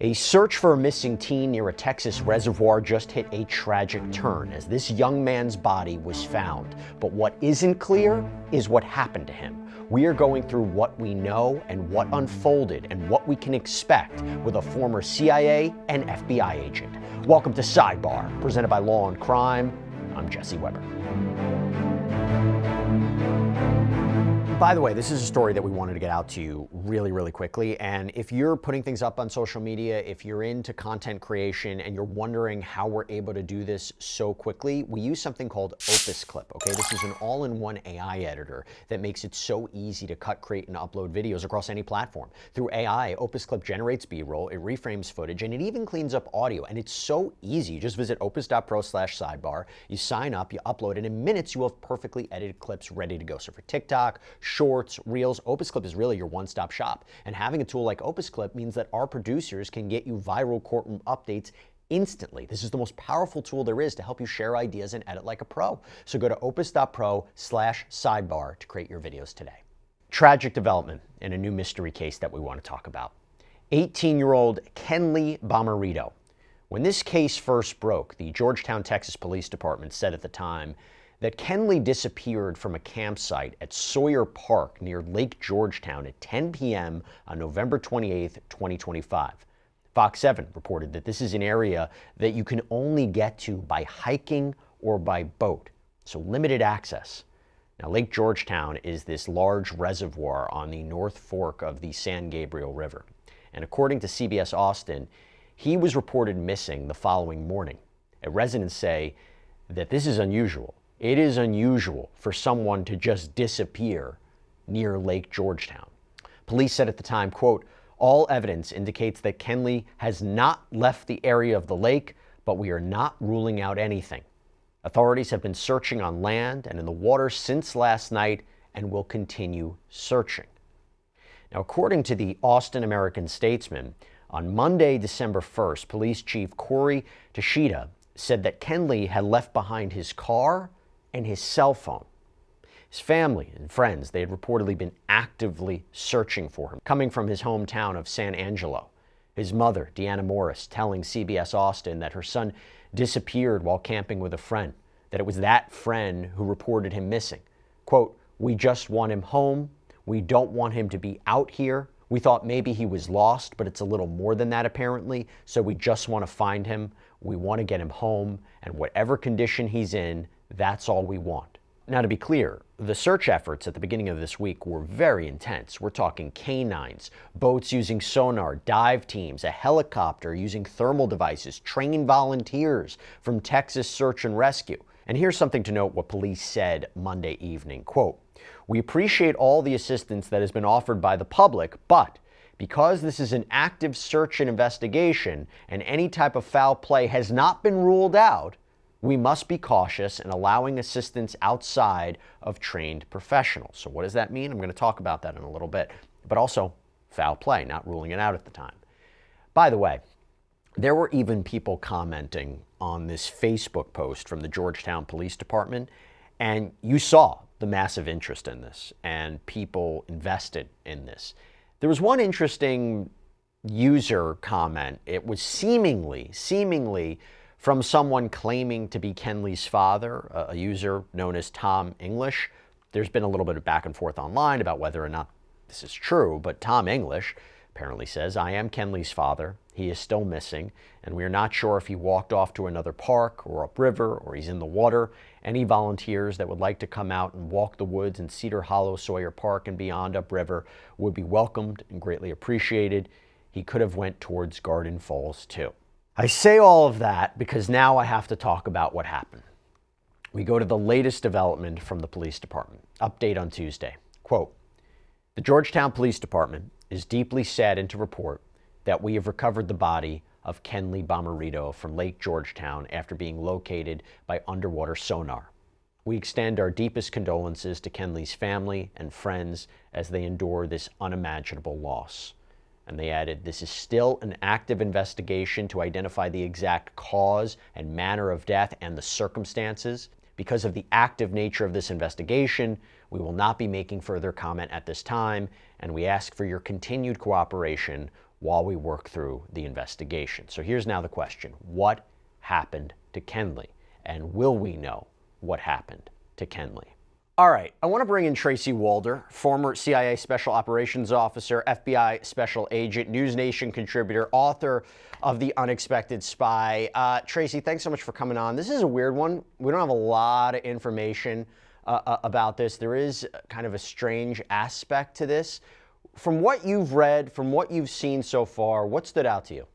A search for a missing teen near a Texas reservoir just hit a tragic turn as this young man's body was found. But what isn't clear is what happened to him. We are going through what we know and what unfolded and what we can expect with a former CIA and FBI agent. Welcome to Sidebar, presented by Law&Crime. I'm Jesse Weber. By the way, this is a story that we wanted to get out to you really quickly. And if you're putting things up on social media, if you're into content creation and you're wondering how we're able to do this so quickly, we use something called Opus Clip, okay? This is an all-in-one AI editor that makes it so easy to cut, create, and upload videos across any platform. Through AI, Opus Clip generates B-roll, it reframes footage, and it even cleans up audio. And it's so easy. You just visit opus.pro/sidebar, you sign up, you upload, and in minutes you have perfectly edited clips ready to go. So for TikTok, Shorts, Reels, Opus Clip is really your one-stop shop. And having a tool like Opus Clip means that our producers can get you viral courtroom updates instantly. This is the most powerful tool there is to help you share ideas and edit like a pro. So go to opus.pro/sidebar to create your videos today. Tragic development in a new mystery case that we want to talk about. 18-year-old Kenley Bommarito. When this case first broke, the Georgetown, Texas Police Department said at the time that Kenley disappeared from a campsite at Sawyer Park near Lake Georgetown at 10 p.m. on November 28, 2025. Fox 7 reported that this is an area that you can only get to by hiking or by boat, so limited access. Now, Lake Georgetown is this large reservoir on the North Fork of the San Gabriel River. And according to CBS Austin, he was reported missing the following morning. Residents say that this is unusual. It is unusual for someone to just disappear near Lake Georgetown. Police said at the time, quote, "All evidence indicates that Kenley has not left the area of the lake, but we are not ruling out anything. Authorities have been searching on land and in the water since last night and will continue searching." Now, according to the Austin American-Statesman, on Monday, December 1st, Police Chief Corey Tashida said that Kenley had left behind his car and his cell phone. His family and friends, they had reportedly been actively searching for him, coming from his hometown of San Angelo. His mother, Deanna Morris, telling CBS Austin that her son disappeared while camping with a friend, that it was that friend who reported him missing. Quote, "We just want him home. We don't want him to be out here. We thought maybe he was lost, but it's a little more than that apparently, so we just want to find him. We want to get him home, and whatever condition he's in, that's all we want." Now, to be clear, the search efforts at the beginning of this week were very intense. We're talking canines, boats using sonar, dive teams, a helicopter using thermal devices, trained volunteers from Texas Search and Rescue. And here's something to note what police said Monday evening. Quote, "We appreciate all the assistance that has been offered by the public, but because this is an active search and investigation and any type of foul play has not been ruled out, we must be cautious in allowing assistance outside of trained professionals." So what does that mean? I'm going to talk about that in a little bit. But also foul play, not ruling it out at the time. By the way, there were even people commenting on this Facebook post from the Georgetown Police Department, and you saw the massive interest in this, and people invested in this. There was one interesting user comment. It was seemingly from someone claiming to be Kenley's father, a user known as Tom English. There's been a little bit of back and forth online about whether or not this is true, but Tom English apparently says, "I am Kenley's father. He is still missing, and we are not sure if he walked off to another park or upriver or he's in the water. Any volunteers that would like to come out and walk the woods in Cedar Hollow, Sawyer Park, and beyond upriver would be welcomed and greatly appreciated. He could have went towards Garden Falls too." I say all of that because now I have to talk about what happened. We go to the latest development from the police department. Update on Tuesday. Quote, "The Georgetown Police Department is deeply saddened to report that we have recovered the body of Kenley Bommarito from Lake Georgetown after being located by underwater sonar. We extend our deepest condolences to Kenley's family and friends as they endure this unimaginable loss." And they added, "This is still an active investigation to identify the exact cause and manner of death and the circumstances. Because of the active nature of this investigation, we will not be making further comment at this time, and we ask for your continued cooperation while we work through the investigation. So here's now the question. What happened to Kenley? And will we know what happened to Kenley? All right, I want to bring in Tracy Walder, former CIA Special Operations Officer, FBI Special Agent, News Nation contributor, author of The Unexpected Spy. Tracy, thanks so much for coming on. This is a weird one. We don't have a lot of information about this. There is kind of a strange aspect to this. From what you've read, from what you've seen so far, what stood out to you?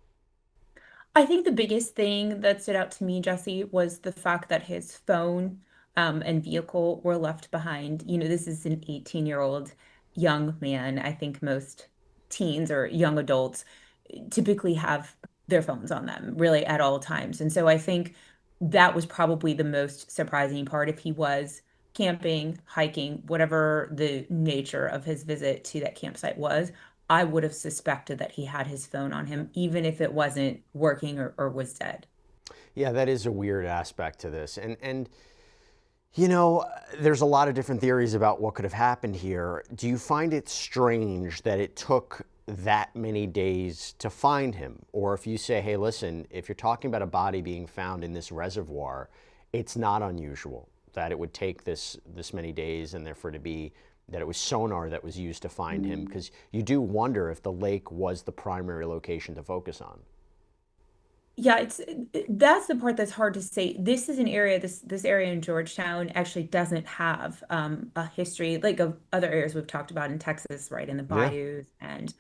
I think the biggest thing that stood out to me, Jesse, was the fact that his phone and vehicle were left behind. This is an 18-year-old young man. I think most teens or young adults typically have their phones on them really at all times. And so I think that was probably the most surprising part. If he was camping, hiking, whatever the nature of his visit to that campsite was, I would have suspected that he had his phone on him, even if it wasn't working or was dead. Yeah, that is a weird aspect to this. And there's a lot of different theories about what could have happened here. Do you find it strange that it took that many days to find him? Or if you say, hey, listen, if you're talking about a body being found in this reservoir, it's not unusual that it would take this many days and therefore to be that it was sonar that was used to find him, because you do wonder if the lake was the primary location to focus on. Yeah, that's the part that's hard to say. This is an area, this area in Georgetown actually doesn't have a history like of other areas we've talked about in Texas, right? In the Yeah. bayous and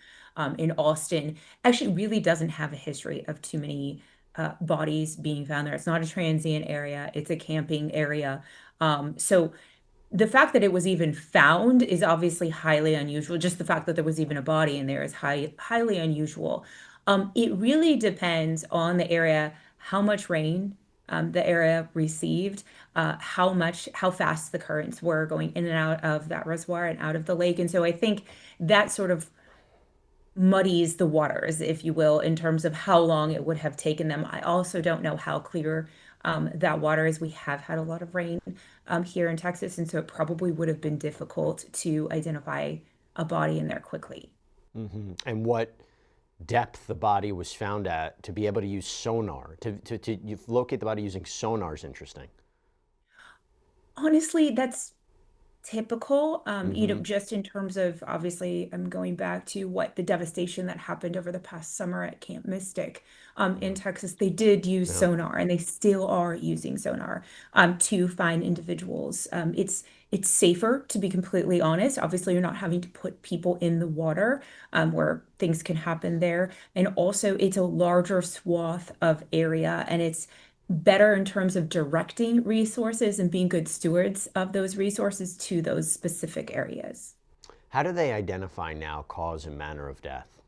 in Austin, actually really doesn't have a history of too many bodies being found there. It's not a transient area, it's a camping area. So the fact that it was even found is obviously highly unusual. Just the fact that there was even a body in there is highly unusual. It really depends on the area, how much rain the area received, how fast the currents were going in and out of that reservoir and out of the lake. And so I think that sort of muddies the waters, if you will, in terms of how long it would have taken them. I also don't know how clear that water is. We have had a lot of rain here in Texas, and so it probably would have been difficult to identify a body in there quickly. And what depth the body was found at to be able to use sonar, to locate the body using sonar is interesting. Honestly, that's typical, Hmm. just in terms of obviously I'm going back to what the devastation that happened over the past summer at Camp Mystic in Texas. They did use Yeah. sonar and they still are using sonar to find individuals. It's safer, to be completely honest. Obviously, you're not having to put people in the water where things can happen there. And also, it's a larger swath of area and it's better in terms of directing resources and being good stewards of those resources to those specific areas. How do they identify now cause and manner of death?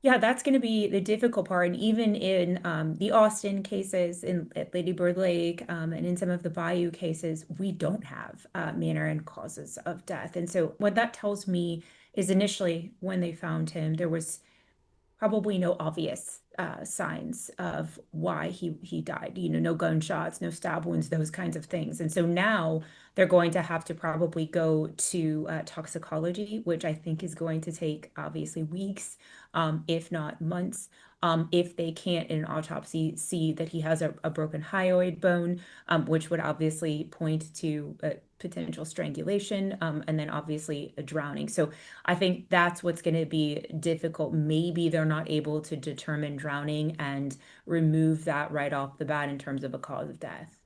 Yeah, that's going to be the difficult part. And even in the Austin cases at Lady Bird Lake and in some of the Bayou cases, we don't have manner and causes of death. And so what that tells me is initially when they found him, there was probably no obvious signs of why he died. No gunshots, no stab wounds, those kinds of things. And so now they're going to have to probably go to toxicology, which I think is going to take obviously weeks, if not months. If they can't in an autopsy see that he has a broken hyoid bone, which would obviously point to potential strangulation, and then obviously a drowning. So I think that's what's going to be difficult. Maybe they're not able to determine drowning and remove that right off the bat in terms of a cause of death.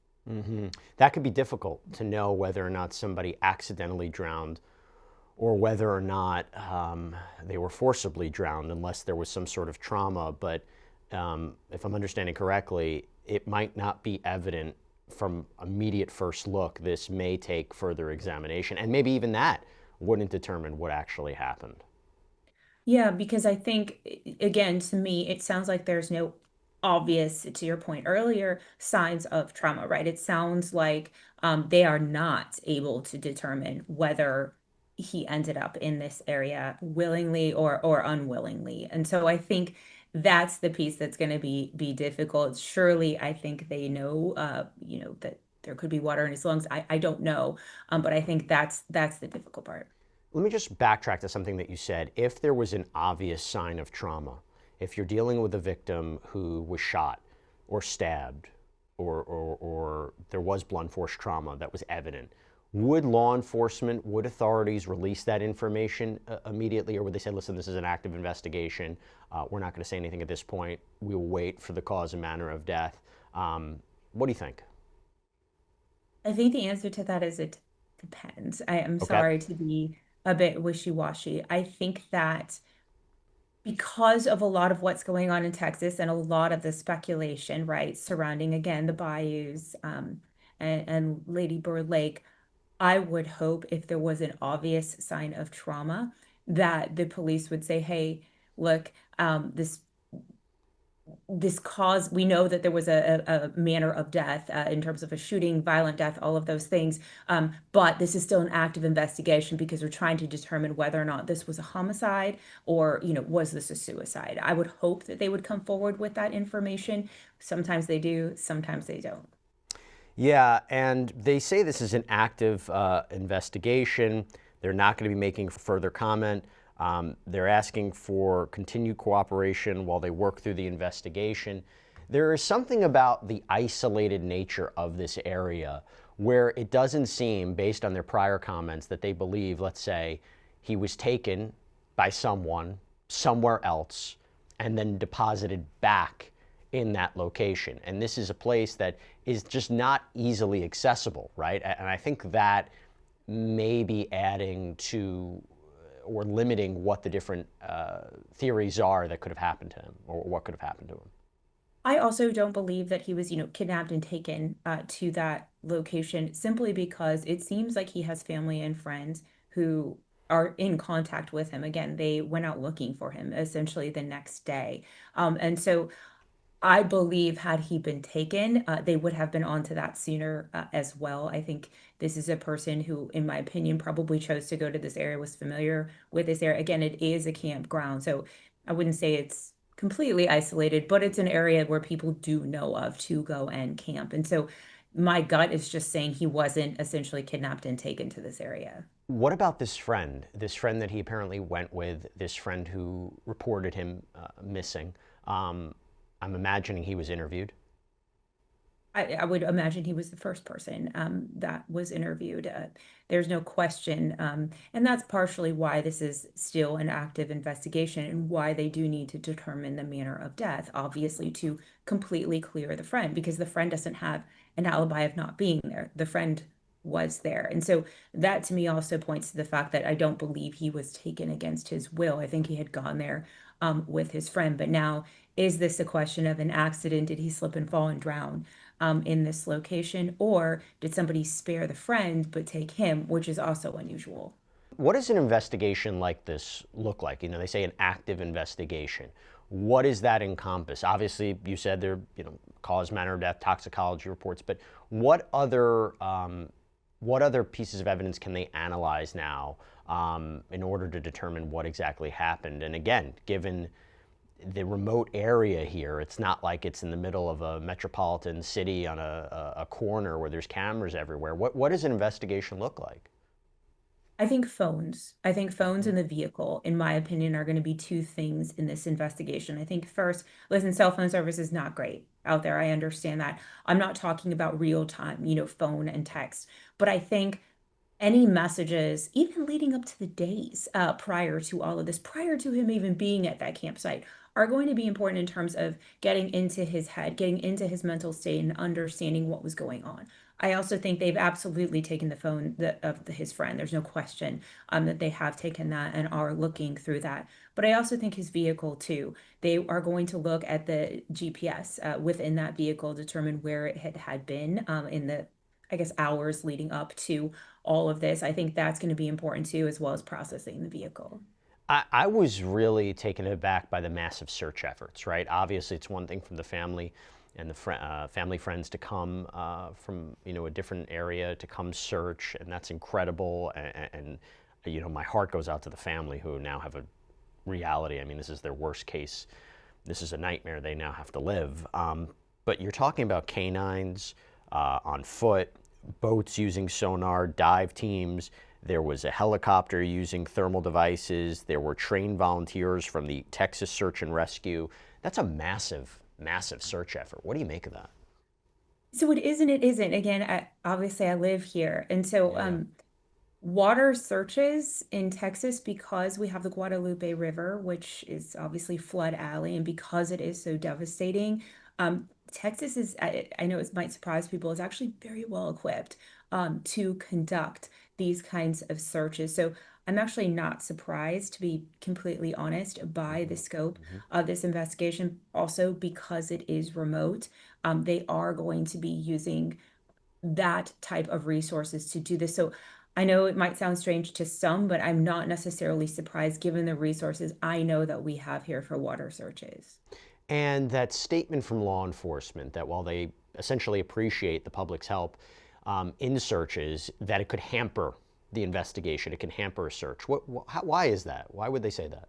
That could be difficult to know whether or not somebody accidentally drowned or whether or not they were forcibly drowned, unless there was some sort of trauma. But if I'm understanding correctly, it might not be evident from immediate first look. This may take further examination, and maybe even that wouldn't determine what actually happened. Yeah, because I think, again, to me, it sounds like there's no obvious, to your point earlier, signs of trauma, right? It sounds like they are not able to determine whether he ended up in this area willingly or unwillingly. And so I think that's the piece that's going to be difficult. Surely, I think they know, that there could be water in his lungs. I don't know, but I think that's the difficult part. Let me just backtrack to something that you said. If there was an obvious sign of trauma, if you're dealing with a victim who was shot or stabbed or there was blunt force trauma that was evident, would law enforcement, would authorities release that information immediately, or would they say, listen, this is an active investigation, we're not going to say anything at this point, we will wait for the cause and manner of death? What do you think? I think the answer to that is it depends. I am Okay. sorry to be a bit wishy-washy. I think that because of a lot of what's going on in Texas and a lot of the speculation, right, surrounding again the bayous and Lady Bird Lake, I would hope if there was an obvious sign of trauma that the police would say, hey, look, this cause, we know that there was a manner of death in terms of a shooting, violent death, all of those things. But this is still an active investigation because we're trying to determine whether or not this was a homicide or, was this a suicide? I would hope that they would come forward with that information. Sometimes they do, sometimes they don't. Yeah, and they say this is an active investigation. They're not going to be making further comment. They're asking for continued cooperation while they work through the investigation. There is something about the isolated nature of this area where it doesn't seem, based on their prior comments, that they believe, let's say, he was taken by someone somewhere else and then deposited back in that location. And this is a place that is just not easily accessible, right? And I think that may be adding to or limiting what the different theories are that could have happened to him or what could have happened to him. I also don't believe that he was, kidnapped and taken to that location simply because it seems like he has family and friends who are in contact with him. Again, they went out looking for him essentially the next day. And so I believe had he been taken, they would have been onto that sooner as well. I think this is a person who, in my opinion, probably chose to go to this area, was familiar with this area. Again, it is a campground, so I wouldn't say it's completely isolated, but it's an area where people do know of to go and camp. And so my gut is just saying he wasn't essentially kidnapped and taken to this area. What about this friend that he apparently went with, this friend who reported him missing? I'm imagining he was interviewed. I would imagine he was the first person that was interviewed. There's no question. And that's partially why this is still an active investigation and why they do need to determine the manner of death, obviously, to completely clear the friend, because the friend doesn't have an alibi of not being there. The friend was there. And so that to me also points to the fact that I don't believe he was taken against his will. I think he had gone there with his friend. But now, is this a question of an accident? Did he slip and fall and drown in this location? Or did somebody spare the friend but take him, which is also unusual? What does an investigation like this look like? They say an active investigation. What does that encompass? Obviously, you said there, cause, manner of death, toxicology reports, but what other pieces of evidence can they analyze now in order to determine what exactly happened? And again, given the remote area here, it's not like it's in the middle of a metropolitan city on a corner where there's cameras everywhere. What does an investigation look like? I think phones. I think phones in the vehicle, in my opinion, are going to be two things in this investigation. I think first, listen, cell phone service is not great out there. I understand that. I'm not talking about real time, phone and text, but I think any messages, even leading up to the days prior to all of this, prior to him even being at that campsite, are going to be important in terms of getting into his head, getting into his mental state, and understanding what was going on. I also think they've absolutely taken the phone of his friend. There's no question that they have taken that and are looking through that. But I also think his vehicle too. They are going to look at the GPS within that vehicle, determine where it had been in the, I guess, hours leading up to all of this. I think that's going to be important too, as well as processing the vehicle. I was really taken aback by the massive search efforts, right? Obviously, it's one thing from the family and the family friends to come from a different area to come search, and that's incredible. And my heart goes out to the family who now have a reality. I mean, this is their worst case. This is a nightmare they now have to live. But you're talking about canines on foot, boats using sonar, dive teams. There was a helicopter using thermal devices. There were trained volunteers from the Texas Search and Rescue. That's a massive, massive search effort. What do you make of that? So it is and it isn't. Again, obviously I live here. And so Yeah. water searches in Texas, because we have the Guadalupe River, which is obviously flood alley, and because it is so devastating, Texas is, I know it might surprise people, is actually very well equipped to conduct these kinds of searches. So I'm actually not surprised, to be completely honest, by the scope Mhm. of this investigation. Also, because it is remote, they are going to be using that type of resources to do this. So I know it might sound strange to some, but I'm not necessarily surprised given the resources I know that we have here for water searches. And that statement from law enforcement that while they essentially appreciate the public's help in searches, that it could hamper the investigation, it can hamper a search. Why is that? Why would they say that?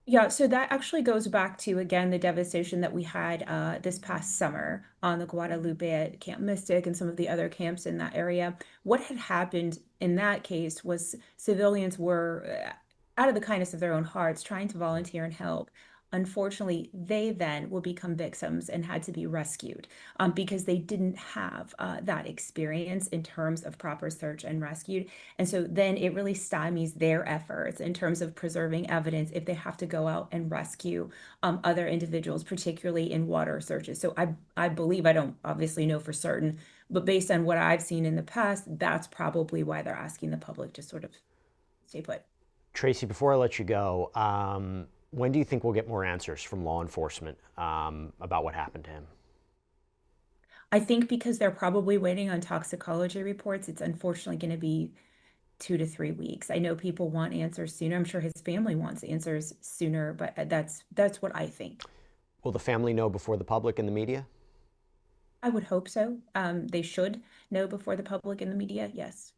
Yeah, so that actually goes back to, again, the devastation that we had this past summer on the Guadalupe at Camp Mystic and some of the other camps in that area. What had happened in that case was civilians were, out of the kindness of their own hearts, trying to volunteer and help. Unfortunately, they then will become victims and had to be rescued because they didn't have that experience in terms of proper search and rescue. And so then it really stymies their efforts in terms of preserving evidence if they have to go out and rescue other individuals, particularly in water searches. So I believe, I don't obviously know for certain, but based on what I've seen in the past, that's probably why they're asking the public to sort of stay put. Tracy, before I let you go, when do you think we'll get more answers from law enforcement about what happened to him? I think because they're probably waiting on toxicology reports, it's unfortunately going to be 2 to 3 weeks. I know people want answers sooner. I'm sure his family wants answers sooner, but that's what I think. Will the family know before the public and the media? I would hope so. They should know before the public and the media. Yes.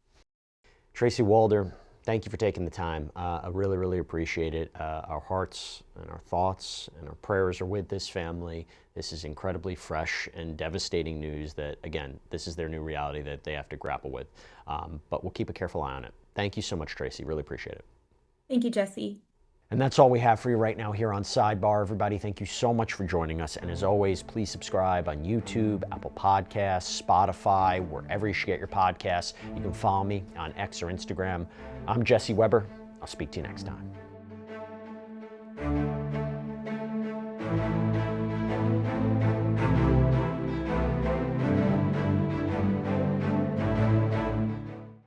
Tracy Walder, thank you for taking the time. I really, really appreciate it. Our hearts and our thoughts and our prayers are with this family. This is incredibly fresh and devastating news that, again, this is their new reality that they have to grapple with. But we'll keep a careful eye on it. Thank you so much, Tracy. Really appreciate it. Thank you, Jesse. And that's all we have for you right now here on Sidebar. Everybody, thank you so much for joining us. And as always, please subscribe on YouTube, Apple Podcasts, Spotify, wherever you should get your podcasts. You can follow me on X or Instagram. I'm Jesse Weber. I'll speak to you next time.